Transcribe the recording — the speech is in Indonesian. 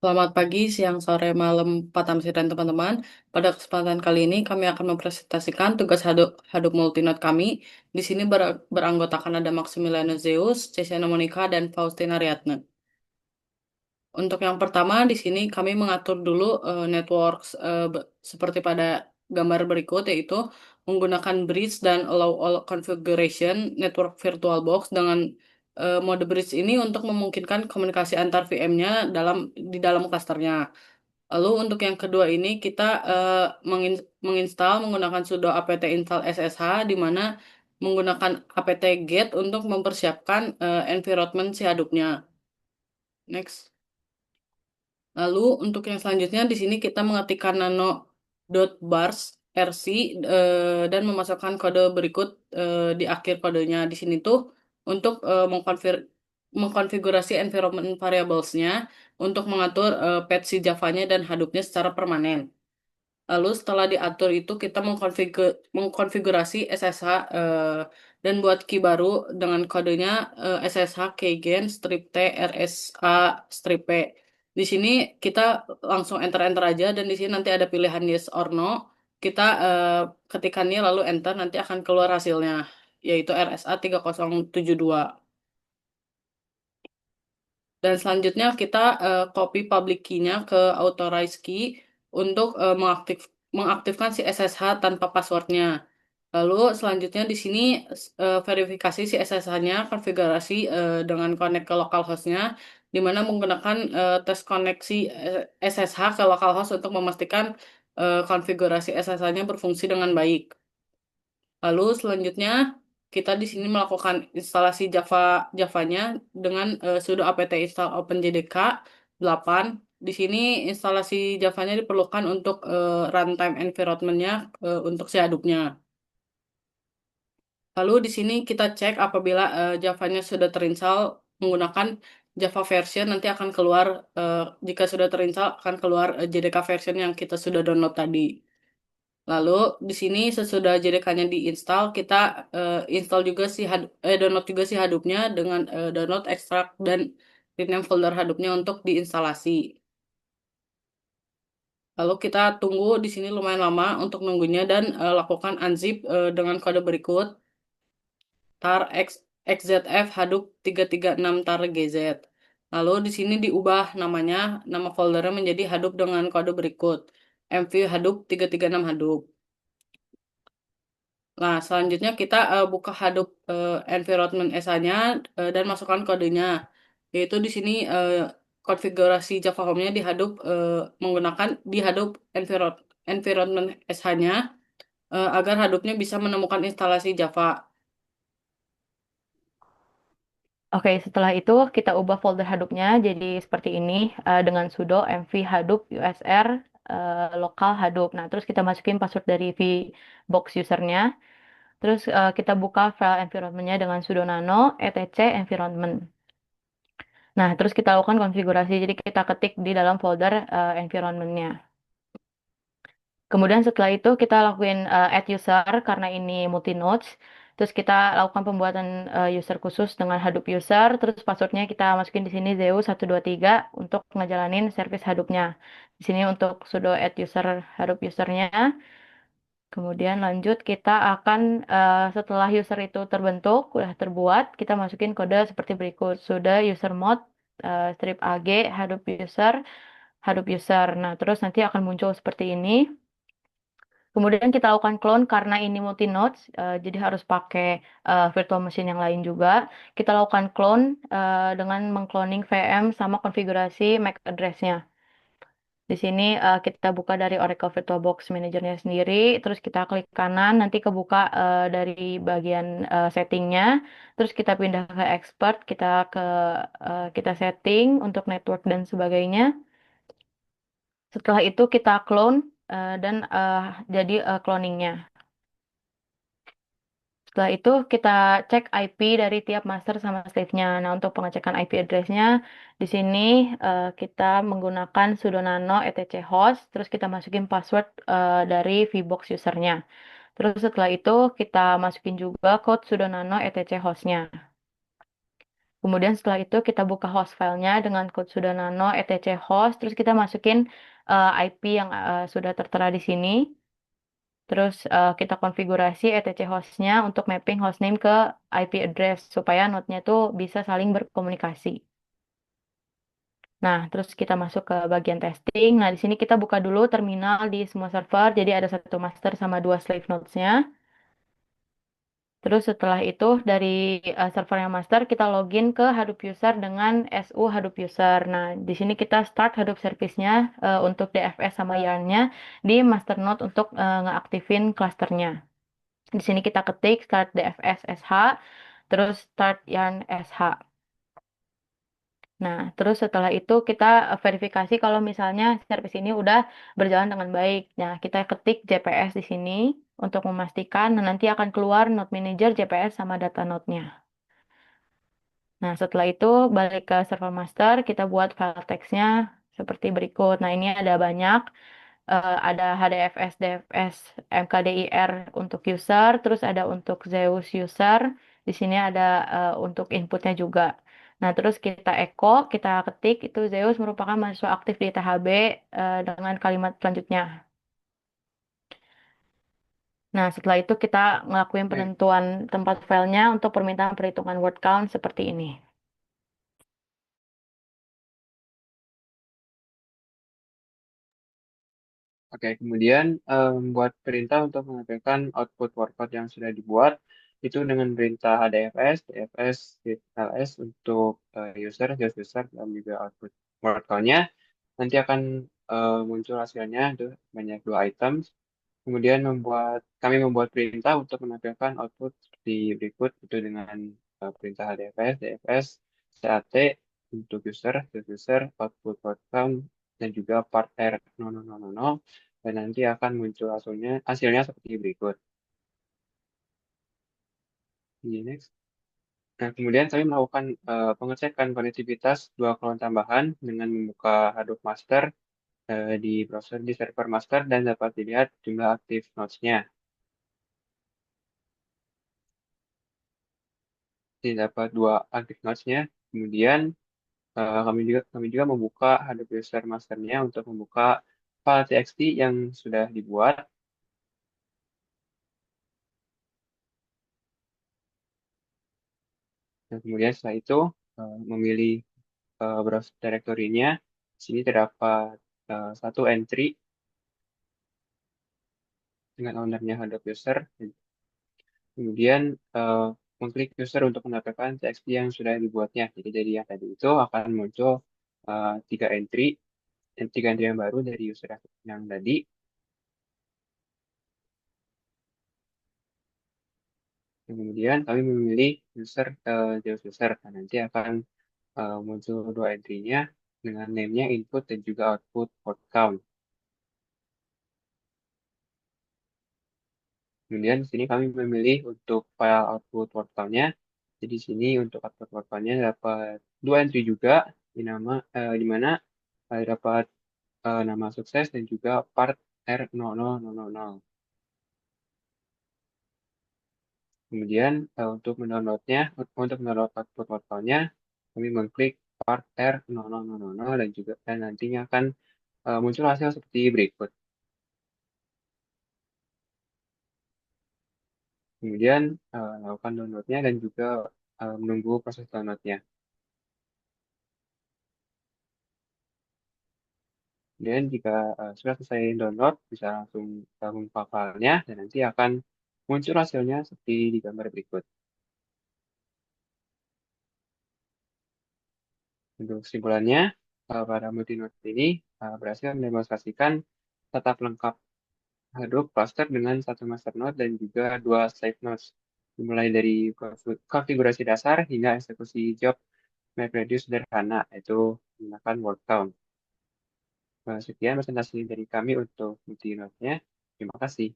Selamat pagi, siang, sore, malam, Pak Tamsir dan teman-teman. Pada kesempatan kali ini kami akan mempresentasikan tugas Hadoop, Hadoop Multinode kami. Di sini beranggotakan ada Maximiliano Zeus, Cesiana Monica, dan Faustina Riatna. Untuk yang pertama, di sini kami mengatur dulu networks seperti pada gambar berikut, yaitu menggunakan bridge dan allow all configuration network virtual box dengan mode bridge ini untuk memungkinkan komunikasi antar VM-nya di dalam klasternya. Lalu untuk yang kedua ini kita menginstal menggunakan sudo apt install ssh di mana menggunakan apt get untuk mempersiapkan environment si Hadoop-nya. Next. Lalu untuk yang selanjutnya di sini kita mengetikkan nano.bars rc dan memasukkan kode berikut di akhir kodenya. Di sini tuh untuk mengkonfigurasi environment variables-nya untuk mengatur path si Java-nya dan Hadoop-nya secara permanen. Lalu setelah diatur itu kita mengkonfigurasi SSH dan buat key baru dengan kodenya SSH keygen strip T RSA strip P. Di sini kita langsung enter aja dan di sini nanti ada pilihan yes or no. Kita ketikkannya lalu enter nanti akan keluar hasilnya yaitu RSA 3072. Dan selanjutnya kita copy public key-nya ke authorized key untuk mengaktifkan si SSH tanpa passwordnya. Lalu selanjutnya di sini verifikasi si SSH-nya, konfigurasi dengan connect ke localhost-nya, di mana menggunakan tes koneksi SSH ke localhost untuk memastikan konfigurasi SSH-nya berfungsi dengan baik. Lalu selanjutnya kita di sini melakukan instalasi Javanya dengan sudo apt install openjdk 8. Di sini instalasi Javanya diperlukan untuk runtime environment-nya untuk si Hadoop-nya. Lalu di sini kita cek apabila Javanya sudah terinstall menggunakan Java version nanti akan keluar jika sudah terinstall akan keluar JDK version yang kita sudah download tadi. Lalu di sini sesudah JDK-nya diinstal, kita install juga download juga si Hadoop-nya dengan download, ekstrak dan rename folder Hadoop-nya untuk diinstalasi. Lalu kita tunggu di sini lumayan lama untuk nunggunya dan lakukan unzip dengan kode berikut tar xzf Hadoop 336 tar gz. Lalu di sini diubah nama foldernya menjadi Hadoop dengan kode berikut mv Hadoop 336 Hadoop. Nah, selanjutnya kita buka Hadoop environment SA-nya dan masukkan kodenya. Yaitu di sini konfigurasi Java Home-nya di Hadoop menggunakan di Hadoop environment SH-nya agar Hadoop-nya bisa menemukan instalasi Java. Oke, setelah itu kita ubah folder Hadoop-nya jadi seperti ini dengan sudo mv hadoop usr lokal Hadoop. Nah, terus kita masukin password dari VBox usernya. Terus kita buka file environment-nya dengan sudo nano etc environment. Nah, terus kita lakukan konfigurasi. Jadi kita ketik di dalam folder environment-nya. Kemudian setelah itu kita lakuin add user karena ini multi nodes. Terus kita lakukan pembuatan user khusus dengan Hadoop user. Terus passwordnya kita masukin di sini Zeus123 untuk ngejalanin service Hadoop-nya. Di sini untuk sudo add user Hadoop usernya. Kemudian lanjut kita akan setelah user itu terbentuk, udah terbuat, kita masukin kode seperti berikut. Sudo user mode strip ag Hadoop user. Nah, terus nanti akan muncul seperti ini. Kemudian kita lakukan clone karena ini multi nodes, jadi harus pakai virtual machine yang lain juga. Kita lakukan clone dengan mengcloning VM sama konfigurasi MAC address-nya. Di sini kita buka dari Oracle VirtualBox Manager-nya sendiri, terus kita klik kanan, nanti kebuka dari bagian settingnya, terus kita pindah ke expert, kita setting untuk network dan sebagainya. Setelah itu kita clone dan jadi cloningnya. Setelah itu kita cek IP dari tiap master sama slave-nya. Nah, untuk pengecekan IP address-nya, di sini kita menggunakan sudo nano etc host, terus kita masukin password dari VBox usernya. Terus setelah itu kita masukin juga code sudo nano etc host-nya. Kemudian setelah itu kita buka host filenya dengan code sudo nano etc host, terus kita masukin IP yang sudah tertera di sini. Terus kita konfigurasi etc hostnya untuk mapping hostname ke IP address supaya node-nya tuh bisa saling berkomunikasi. Nah, terus kita masuk ke bagian testing. Nah, di sini kita buka dulu terminal di semua server. Jadi ada satu master sama dua slave nodes-nya. Terus setelah itu dari server yang master kita login ke Hadoop user dengan SU Hadoop user. Nah, di sini kita start Hadoop service-nya untuk DFS sama yarn-nya di master node untuk ngeaktifin clusternya. Di sini kita ketik start DFS SH, terus start yarn SH. Nah, terus setelah itu kita verifikasi kalau misalnya service ini udah berjalan dengan baik. Nah, kita ketik JPS di sini untuk memastikan. Nah, nanti akan keluar node manager JPS sama data node-nya. Nah, setelah itu balik ke server master, kita buat file text-nya seperti berikut. Nah, ini ada banyak. Ada HDFS, DFS, MKDIR untuk user, terus ada untuk Zeus user. Di sini ada untuk inputnya juga. Nah, terus kita echo, kita ketik itu Zeus merupakan mahasiswa aktif di THB dengan kalimat selanjutnya. Nah, setelah itu kita ngelakuin Baik. penentuan tempat filenya untuk permintaan perhitungan word count seperti ini. Oke, kemudian buat perintah untuk menghasilkan output workload yang sudah dibuat itu dengan perintah HDFS, DFS, ls untuk user, just user, dan juga output workload-nya. Nanti akan muncul hasilnya itu banyak dua item. Kemudian kami membuat perintah untuk menampilkan output seperti berikut itu dengan perintah HDFS, DFS, CAT untuk user, just user, output workload, dan juga part R 0000 dan nanti akan muncul hasilnya seperti berikut. Di next. Nah, kemudian kami melakukan pengecekan konektivitas dua klon tambahan dengan membuka Hadoop Master di browser di server master dan dapat dilihat jumlah aktif nodes-nya. Jadi dapat dua aktif nodes-nya. Kemudian kami juga membuka Hadoop User Master-nya untuk membuka file txt yang sudah dibuat. Dan kemudian setelah itu memilih browser directory-nya. Di sini terdapat satu entry dengan ownernya Hadoop User. Kemudian mengklik user untuk mendapatkan txt yang sudah dibuatnya. Jadi dari yang tadi itu akan muncul tiga entry, dan tiga entry yang baru dari user yang tadi. Dan kemudian kami memilih user Zeus user. Nah, nanti akan muncul dua entry-nya dengan name-nya input dan juga output port count. Kemudian di sini kami memilih untuk file output port count-nya. Jadi di sini untuk output port count-nya dapat dua entry juga di mana dapat nama sukses dan juga part R0000. Kemudian untuk mendownload output workflow-nya, kami mengklik part R0000 dan nantinya akan muncul hasil seperti berikut. Kemudian lakukan download-nya dan juga menunggu proses download-nya. Dan jika sudah selesai download, bisa langsung buka filenya dan nanti akan muncul hasilnya seperti di gambar berikut. Untuk kesimpulannya, pada multinode ini berhasil mendemonstrasikan tetap lengkap Hadoop cluster dengan satu master node dan juga dua slave nodes. Dimulai dari konfigurasi dasar hingga eksekusi job MapReduce sederhana, yaitu menggunakan word count. Sekian presentasi dari kami untuk multinode-nya. Terima kasih.